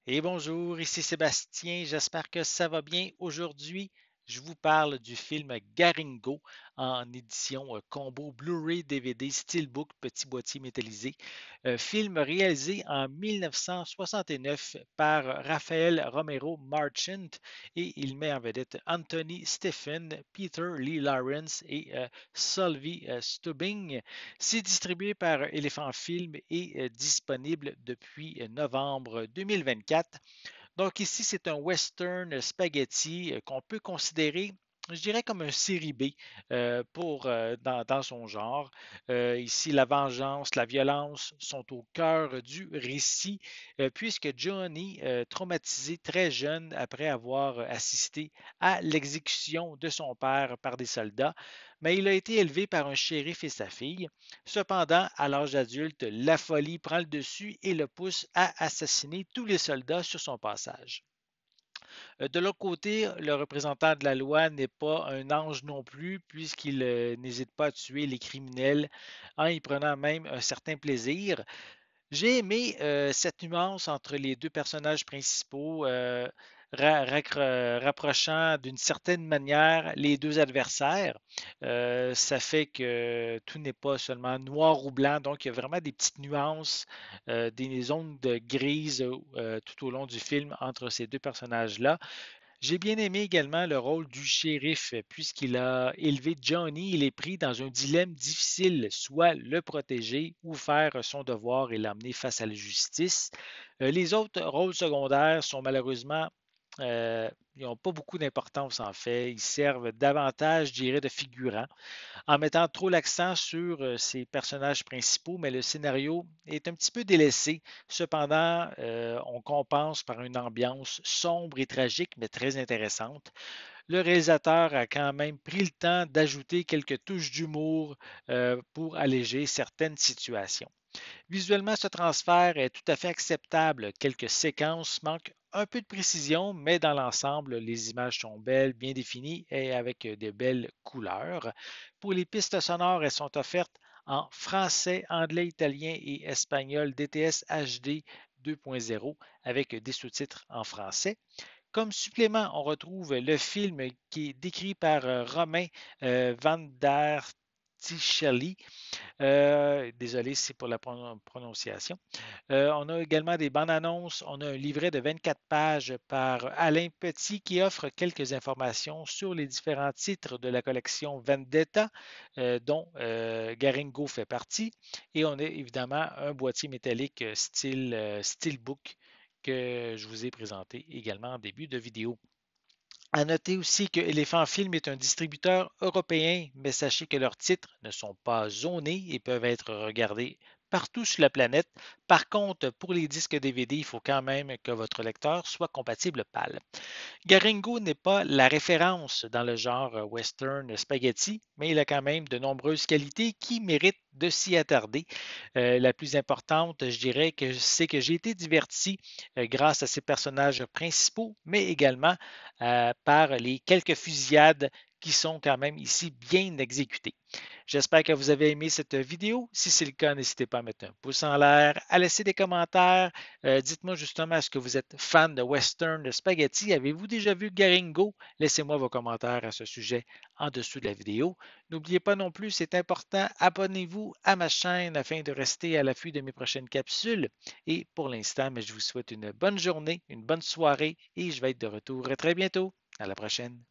Et bonjour, ici Sébastien, j'espère que ça va bien. Aujourd'hui, je vous parle du film Garingo en édition combo Blu-ray DVD Steelbook petit boîtier métallisé. Film réalisé en 1969 par Rafael Romero Marchant et il met en vedette Anthony Stephen, Peter Lee Lawrence et Solvi Stubbing. C'est distribué par Elephant Film et disponible depuis novembre 2024. Donc ici, c'est un western spaghetti qu'on peut considérer, je dirais, comme un série B dans son genre. Ici, la vengeance, la violence sont au cœur du récit, puisque Johnny, traumatisé très jeune après avoir assisté à l'exécution de son père par des soldats, mais il a été élevé par un shérif et sa fille. Cependant, à l'âge adulte, la folie prend le dessus et le pousse à assassiner tous les soldats sur son passage. De l'autre côté, le représentant de la loi n'est pas un ange non plus, puisqu'il n'hésite pas à tuer les criminels en y prenant même un certain plaisir. J'ai aimé cette nuance entre les deux personnages principaux, rapprochant d'une certaine manière les deux adversaires. Ça fait que tout n'est pas seulement noir ou blanc, donc il y a vraiment des petites nuances, des zones de grises tout au long du film entre ces deux personnages-là. J'ai bien aimé également le rôle du shérif, puisqu'il a élevé Johnny. Il est pris dans un dilemme difficile, soit le protéger ou faire son devoir et l'amener face à la justice. Les autres rôles secondaires sont malheureusement, ils n'ont pas beaucoup d'importance en fait. Ils servent davantage, je dirais, de figurants en mettant trop l'accent sur ses personnages principaux, mais le scénario est un petit peu délaissé. Cependant, on compense par une ambiance sombre et tragique, mais très intéressante. Le réalisateur a quand même pris le temps d'ajouter quelques touches d'humour pour alléger certaines situations. Visuellement, ce transfert est tout à fait acceptable. Quelques séquences manquent un peu de précision, mais dans l'ensemble, les images sont belles, bien définies et avec de belles couleurs. Pour les pistes sonores, elles sont offertes en français, anglais, italien et espagnol DTS HD 2.0 avec des sous-titres en français. Comme supplément, on retrouve le film qui est décrit par Romain Van der Ticheli. Désolé, c'est pour la prononciation. On a également des bandes annonces. On a un livret de 24 pages par Alain Petit qui offre quelques informations sur les différents titres de la collection Vendetta, dont Garingo fait partie. Et on a évidemment un boîtier métallique style Steelbook que je vous ai présenté également en début de vidéo. À noter aussi que Elephant Film est un distributeur européen, mais sachez que leurs titres ne sont pas zonés et peuvent être regardés partout sur la planète. Par contre, pour les disques DVD, il faut quand même que votre lecteur soit compatible PAL. Garingo n'est pas la référence dans le genre western spaghetti, mais il a quand même de nombreuses qualités qui méritent de s'y attarder. La plus importante, je dirais, que c'est que j'ai été diverti grâce à ses personnages principaux, mais également par les quelques fusillades qui sont quand même ici bien exécutées. J'espère que vous avez aimé cette vidéo. Si c'est le cas, n'hésitez pas à mettre un pouce en l'air, à laisser des commentaires. Dites-moi justement, est-ce que vous êtes fan de western, de spaghetti? Avez-vous déjà vu Garingo? Laissez-moi vos commentaires à ce sujet en dessous de la vidéo. N'oubliez pas non plus, c'est important, abonnez-vous à ma chaîne afin de rester à l'affût de mes prochaines capsules. Et pour l'instant, je vous souhaite une bonne journée, une bonne soirée et je vais être de retour très bientôt. À la prochaine.